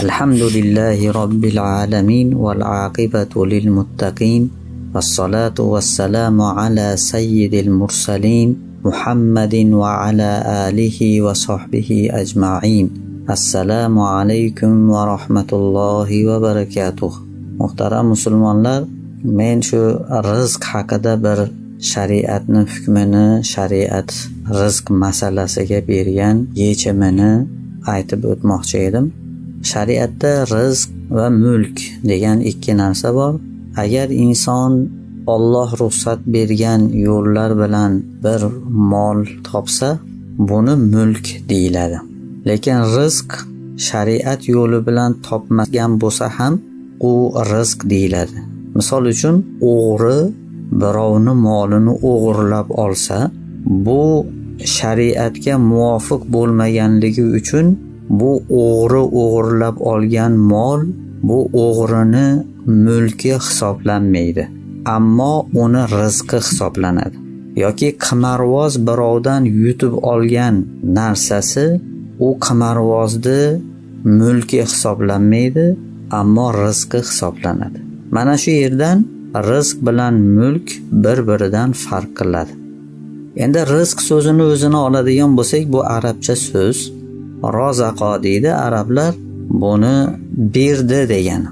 Alhamdulillahi Rabbil alamin wal aqibatu lil muttaqin wassalatu wassalamu ala sayyidil mursalin Muhammadin wa ala alihi wa sahbihi ajma'in. Assalomu alaykum va rahmatullohi va barakatuh. Muhtaram musulmonlar, men shu rizq haqida bir shariatni hukmini, shariat rizq masalasiga bergan yechimini aytib o'tmoqchi edim. Shariatda rizq va mulk degan ikki narsa bor. Agar inson Alloh ruxsat bergan yo'llar bilan bir mol topsa, buni mulk deyiladi. Lekin rizq shariat yo'li bilan topmagan bo'lsa ham u rizq deyiladi. Misol uchun, o'g'ri birovni molini o'g'irlab olsa, bu shariatga muvofiq bo'lmaganligi uchun bu o'g'irlab olgan mol bu o'g'rini mulki hisoblanmaydi, ammo uni rizqi hisoblanadi. Yoki qimarvoz birovdan yutib olgan narsasi u qimarvozni mulki hisoblanmaydi, ammo rizqi hisoblanadi. Mana shu yerdan rizq bilan mulk bir-biridan farq qiladi. Endi rizq so'zini o'zini oladigan bo'lsak, bu arabcha so'z. Rozaqo deydi arablar, buni berdi degani.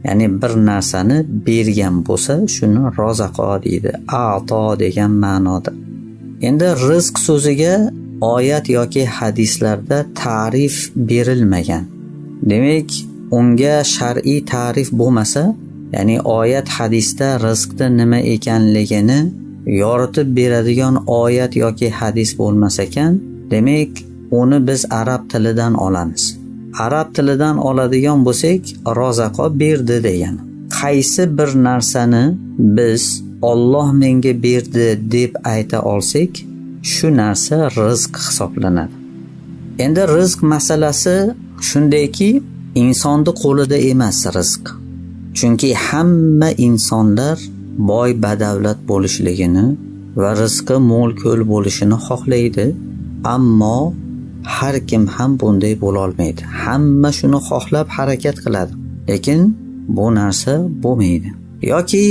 Ya'ni bir narsani bergan bo'lsa, shuni rozaqo deydi. Ato degan ma'noda. Endi rizq so'ziga oyat yoki hadislarda ta'rif berilmagan. Demak, unga shar'iy ta'rif bo'lmasa, ya'ni oyat hadisda rizqda nima ekanligini yoritib beradigan oyat yoki hadis bo'lmas ekan, demak uni biz arab tilidan olamiz. Arab tilidan oladigan bo'lsak, rozaqo berdi degan. Qaysi bir narsani biz Alloh menga berdi deb ayta olsak, shu narsa rizq hisoblanadi. Endi rizq masalasi shundayki, insonning qo'lida emas rizq. Chunki hamma insonlar boy badavlat bo'lishligini va rizqi mo'l ko'l bo'lishini xohlaydi, ammo har kim ham bunday bo'la olmaydi. Hamma shuni xohlab harakat qiladi, lekin bu narsa bo'lmaydi. Yoki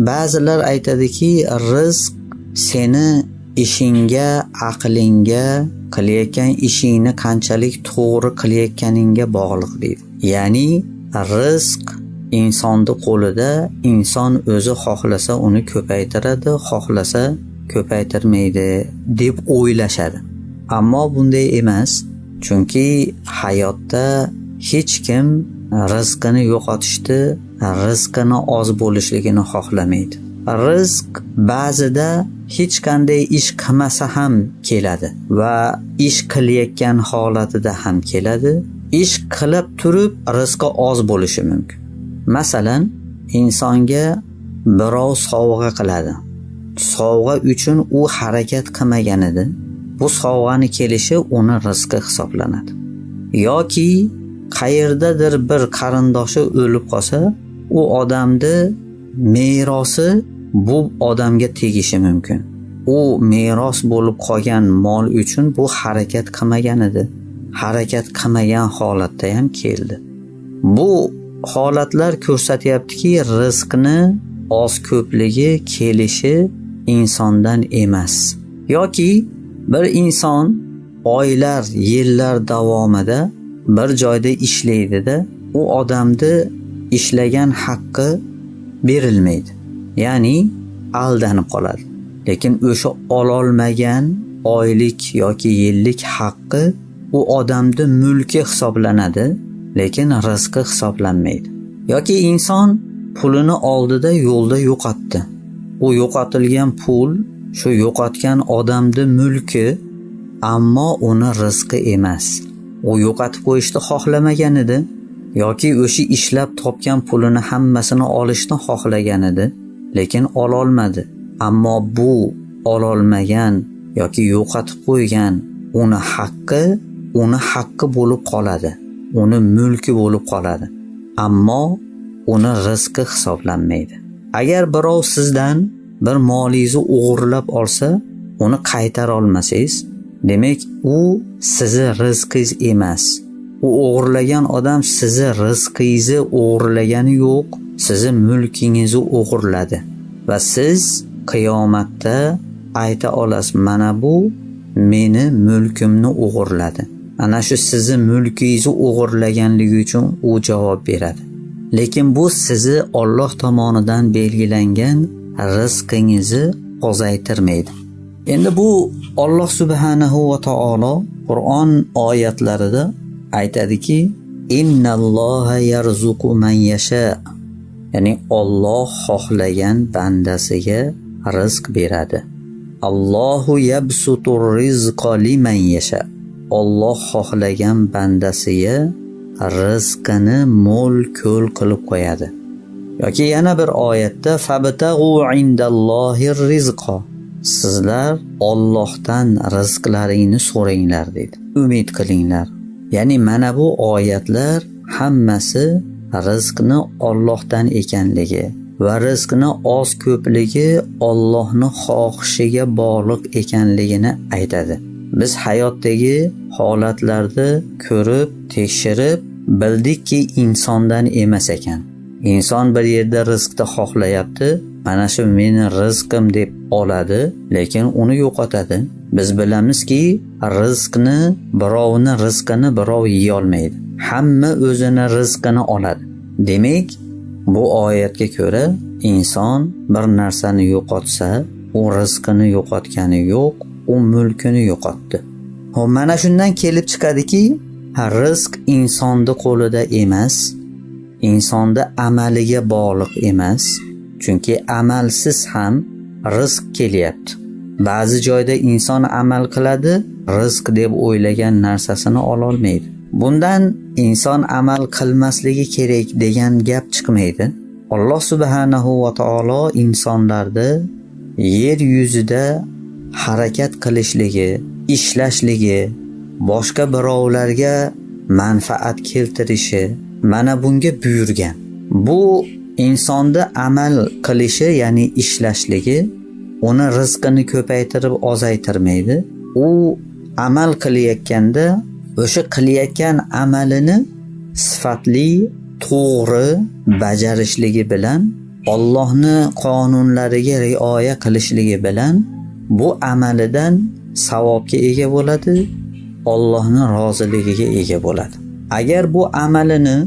ba'zilar aytadiki, rizq seni ishingga, aqlingga, qilayotgan ishingni qanchalik to'g'ri qilayotganingga bog'liq deydi. Ya'ni rizq insonning qo'lida, inson o'zi xohlasa uni ko'paytiradi, xohlasa ko'paytirmaydi deb o'ylashadi. Ammo bunday emas, chunki hayotda hech kim rizqini yo'qotishni, rizqini oz bo'lishligini xohlamaydi. Rizq ba'zida hech qanday ish qilmasa ham keladi va ish qilayotgan holatida ham keladi. Ish qilib turib rizqi oz bo'lishi mumkin. Masalan, insonga birov sovg'a qiladi. Sovg'a uchun u harakat qilmagan edi. Bu sovg'ani kelishi uni rizqi hisoblanadi. Yoki qayerdadir bir qarindoshi o'lib qolsa, u odamni merosi bu odamga tegishi mumkin. U meros bo'lib qolgan mol uchun bu harakat qilmagan edi. Harakat qilmagan holatda ham keldi. Bu holatlar ko'rsatyaptiki, rizqni oz ko'pligi kelishi insondan emas. Yoki bir inson oylar, yillar davomida bir joyda ishlaydi-da, u odamni ishlagan haqqi berilmaydi. Ya'ni aldanib qoladi. Lekin o'sha ololmagan oylik yoki yillik haqqi u odamning mulki hisoblanadi, lekin rizqi hisoblanmaydi. Yoki inson pulini oldida yo'lda yo'qotdi. U yo'qotilgan pul shu yo'qotgan odamning mulki, ammo uni rizqi emas. U yo'qotib qo'yishni xohlamagan edi, yoki o'sha ishlab topgan pulini hammasini olishni xohlagan edi, lekin ololmadi. Ammo bu ololmagan yoki yo'qotib qo'ygan uni haqqi bo'lib qoladi. Uni mulki bo'lib qoladi. Ammo uni rizqi hisoblanmaydi. Agar birov sizdan bir molingizni o'g'irlab olsa, uni qaytara olmasangiz, demak u sizni rizqingiz emas. U o'g'irlagan odam sizni rizqingizni o'g'irlagani yo'q, sizni mulkingizni o'g'irladi va siz qiyomatda ayta olasiz, mana bu meni mulkimni o'g'irladi. Ana shu sizni mulkingizni o'g'irlaganligi uchun u javob beradi. Lekin bu sizni Alloh tomonidan belgilangan rizqingizni ozaytirmaydi. Endi bu Alloh subhanahu va taolo Qur'on oyatlarida aytadiki, innalloha yarzuqu man yasha. Ya'ni Alloh xohlagan bandasiga rizq beradi. Allohu yabsutur rizqa liman yasha. Alloh xohlagan bandasiga rizqini mo'l-ko'l qilib qo'yadi. Yoki yana bir oyatda fabtaghu indallohir rizqa. Sizlar Allohdan rizqlaringni so'ranglar dedi. Umid qilinglar. Ya'ni mana bu oyatlar hammasi rizqni Allohdan ekanligi va rizqni oz ko'pligi Allohning xohishiga bog'liq ekanligini aytadi. Biz hayotdagi holatlarni ko'rib, tekshirib bildikki insondan emas ekan. Inson bir yerda rizqni xohlayapti, mana shu meni rizqim deb oladi, lekin uni yo'qotadi. Biz bilamizki, birovni rizqini birov yeya olmaydi. Hamma o'zini rizqini oladi. Demak, bu oyatga ko'ra inson bir narsani yo'qotsa, u rizqini yo'qotgani yo'q, u mulkini yo'qotdi. Xo'p, mana shundan kelib chiqadiki, rizq insonning qo'lida emas, insonning amaliga bog'liq emas. Chunki amalsiz ham rizq kelyapti. Ba'zi joyda inson amal qiladi, rizq deb o'ylagan narsasini ola olmaydi. Bundan inson amal qilmasligi kerak degan gap chiqmaydi. Alloh subhanahu va taolo insonlarni yer yuzida harakat qilishligi, ishlashligi, boshqa birovlarga manfaat keltirishi mana bunga buyurgan. Bu insonni amal qilishi, ya'ni ishlashligi uni rizqini ko'paytirib ozaytirmaydi. U amal qilayotganda o'sha qilayotgan amalini sifatli, to'g'ri bajarishligi bilan, Allohning qonunlariga rioya qilishligi bilan bu amalidan savobga ega bo'ladi, Allohning roziligiga ega bo'ladi. Agar bu amalini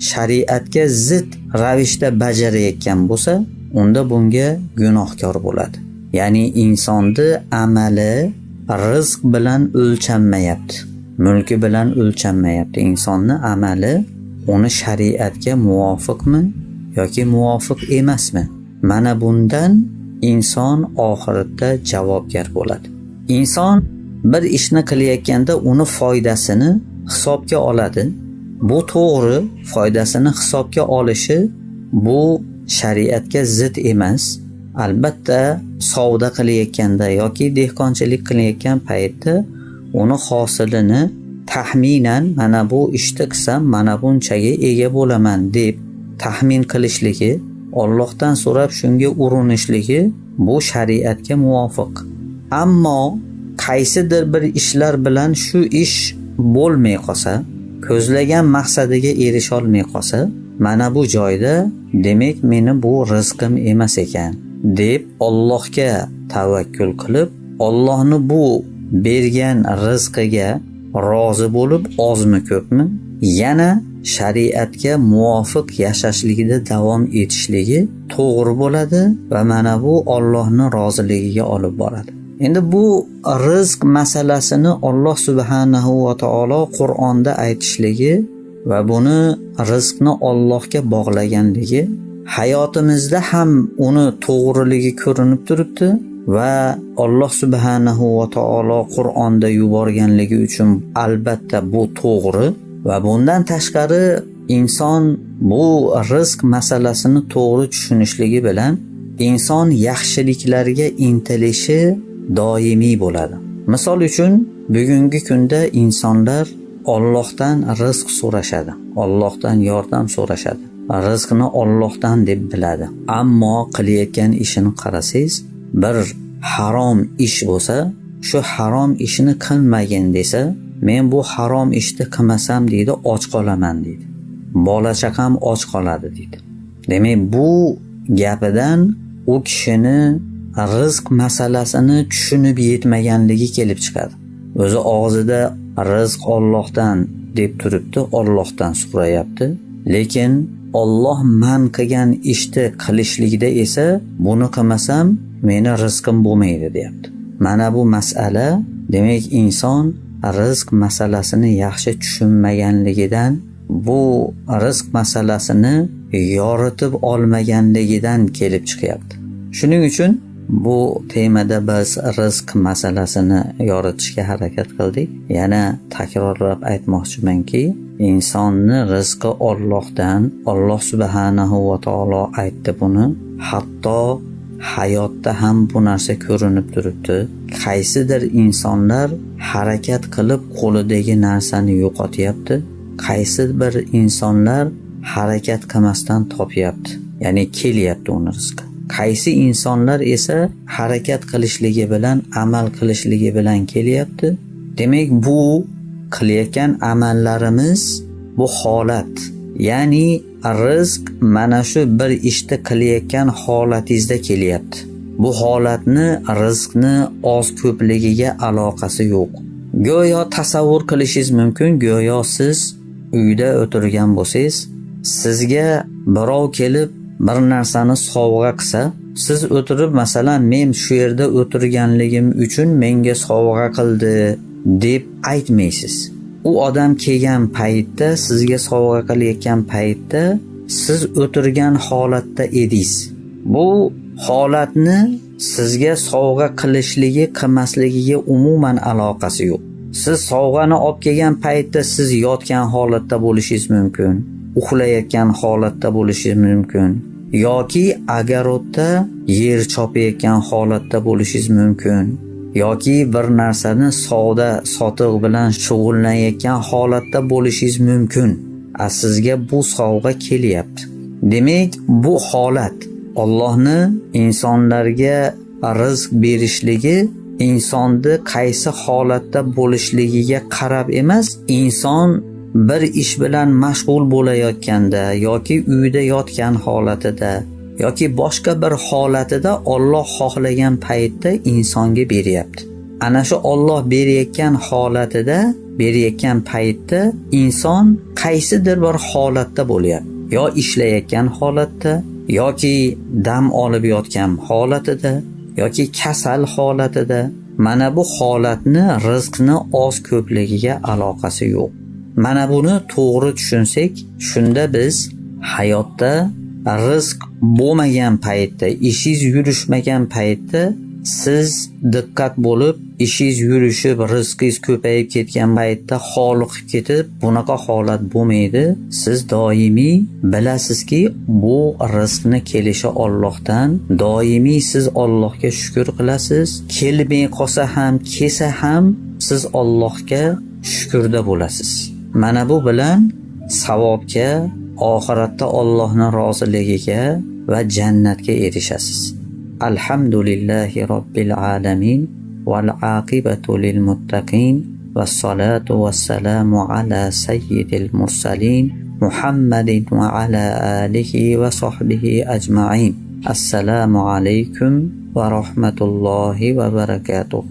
shariatga zid ravishda bajarayotgan bo'lsa, unda bunga gunohkor bo'ladi. Ya'ni insonning amali rizq bilan o'lchanmayapti, mulki bilan o'lchanmayapti. Insonning amali uni shariatga muvofiqmi yoki muvofiq emasmi? Mana bundan inson oxiratda javobgar bo'ladi. Inson bir ishni qilayotganda uni foydasini hisobga oladi. Bu to'g'ri, foydasini hisobga olishi bu shariatga zid emas. Albatta, savdo qilayotganda yoki dehqonchilik qilayotgan paytda uni hosilini taxminan mana bu ishni qilsam mana bunchaga ega bo'laman deb taxmin qilishligi, Allohdan so'rab shunga urinishligi bu shariatga muvofiq. Ammo qaysidir bir ishlar bilan shu ish bo'lmay qolsa, ko'zlagan maqsadiga erisha olmay qolsa, mana bu joyda demak meni bu rizqim emas ekan deb Allohga tavakkul qilib, Allohni bu bergan rizqiga rozi bo'lib, ozmi ko'pmi, yana shariatga muvofiq yashashligida davom etishligi to'g'ri bo'ladi va mana bu Allohning roziligiga olib boradi. Endi bu rizq masalasini Alloh subhanahu va taolo Qur'onda aytishligi va buni rizqni Allohga bog'laganligi hayotimizda ham uni to'g'riligi ko'rinib turibdi va Alloh subhanahu va taolo Qur'onda yuborganligi uchun albatta bu to'g'ri va bundan tashqari inson bu rizq masalasini to'g'ri tushunishligi bilan inson yaxshiliklarga intilishi doimiy bo'ladi. Misol uchun bugungi kunda insonlar Allohdan rizq so'rashadi, Allohdan yordam so'rashadi, rizqni Allohdan deb biladi. Ammo qilayotgan ishini qarasangiz, bir harom ish bo'lsa, shu harom ishni qilmagin desa, men bu harom ishni qilmasam deydi, och qolaman deydi. Bola chaqam och qoladi deydi. Demak, bu gapidan u kishini rizq masalasini tushunib yetmaganligi kelib chiqadi. O'zi og'zida rizq Allohdan deb turibdi, Allohdan so'rayapti, lekin Alloh man qilgan ishni qilishlikda esa buni qilmasam meni rizqim bo'lmaydi deyapti. Mana bu masala, demak inson rizq masalasini yaxshi tushunmaganligidan, bu rizq masalasini yoritib olmaganligidan kelib chiqyapti. Shuning uchun bu temada biz rizq masalasini yoritishga harakat qildik. Yana takrorlab aytmoqchimanki, insonni rizqi Allohdan, Alloh subhanahu va taolo aytdi buni. Hatto hayotda ham bu narsa ko'rinib turibdi. Qaysidir insonlar harakat qilib qo'lidagi narsani yo'qotyapti. Qaysi bir insonlar harakat qilmasdan topyapti. Ya'ni kelyapti uni rizqi. Qaysi insonlar esa harakat qilishligi bilan, amal qilishligi bilan kelyapti. Demak, bu qilayotgan amallarimiz bu holat. Ya'ni rizq mana shu bir ishni qilayotgan holatingizda kelyapti. Bu holatni rizqni oz ko'pligiga aloqasi yo'q. Go'yo tasavvur qilishingiz mumkin, go'yo siz uyda o'tirgan bo'lsangiz, sizga birov kelib bir narsani sovg'a qilsa, siz o'tirib masalan men shu yerda o'tirganligim uchun menga sovg'a qildi deb aytmaysiz. U odam kelgan paytda, sizga sovg'a qilayotgan paytda siz o'tirgan holatda edingiz. Bu holatni sizga sovg'a qilishligi, qilmasligiga umuman aloqasi yo'q. Siz sovg'ani olib kelgan paytda siz yotgan holatda bo'lishingiz mumkin, uxlayotgan holatda bo'lishingiz mumkin, yoki agarodda yer chopayotgan holatda bo'lishingiz mumkin, yoki bir narsani savdo sotiq bilan shug'ullanayotgan holatda bo'lishingiz mumkin. Sizga bu sovg'a kelyapti. Demak, bu holat Allohni insonlarga rizq berishligi insonni qaysi holatda bo'lishligiga qarab emas, inson bir ish bilan mashg'ul bo'layotganda yoki uyda yotgan holatida yoki boshqa bir holatida Alloh xohlagan paytda insonga beryapti. Ana shu Alloh berayotgan holatida, berayotgan paytda inson qaysidir bir holatda bo'lyapti. Yo ishlayotgan holatda, yoki dam olib yotgan holatida, yoki kasal holatida. Mana bu holatni rizqni oz ko'pligiga aloqasi yo'q. Mana buni to'g'ri tushunsak, shunda biz hayotda rizq bo'lmagan paytda, ishingiz yurishmagan paytda siz diqqat bo'lib, ishingiz yurishib, rizqingiz ko'payib ketgan paytda xoliqib ketib, bunaqa holat bo'lmaydi. Siz doimiy bilasizki, bu rizqni kelishi Allohdan. Doimiy siz Allohga shukr qilasiz. Kelmay qolsa ham, kelsa ham siz Allohga shukrda bo'lasiz. Mana bu bilan savobga, oxiratda Allohning roziligiga va jannatga erishasiz. Alhamdulillahi robbil alamin val aqibatu lil muttaqin was salatu wassalamu ala sayyidil mursalin Muhammadin va ala alihi va sahbihi ajma'in. Assalomu alaykum va rahmatullohi va barakatuh.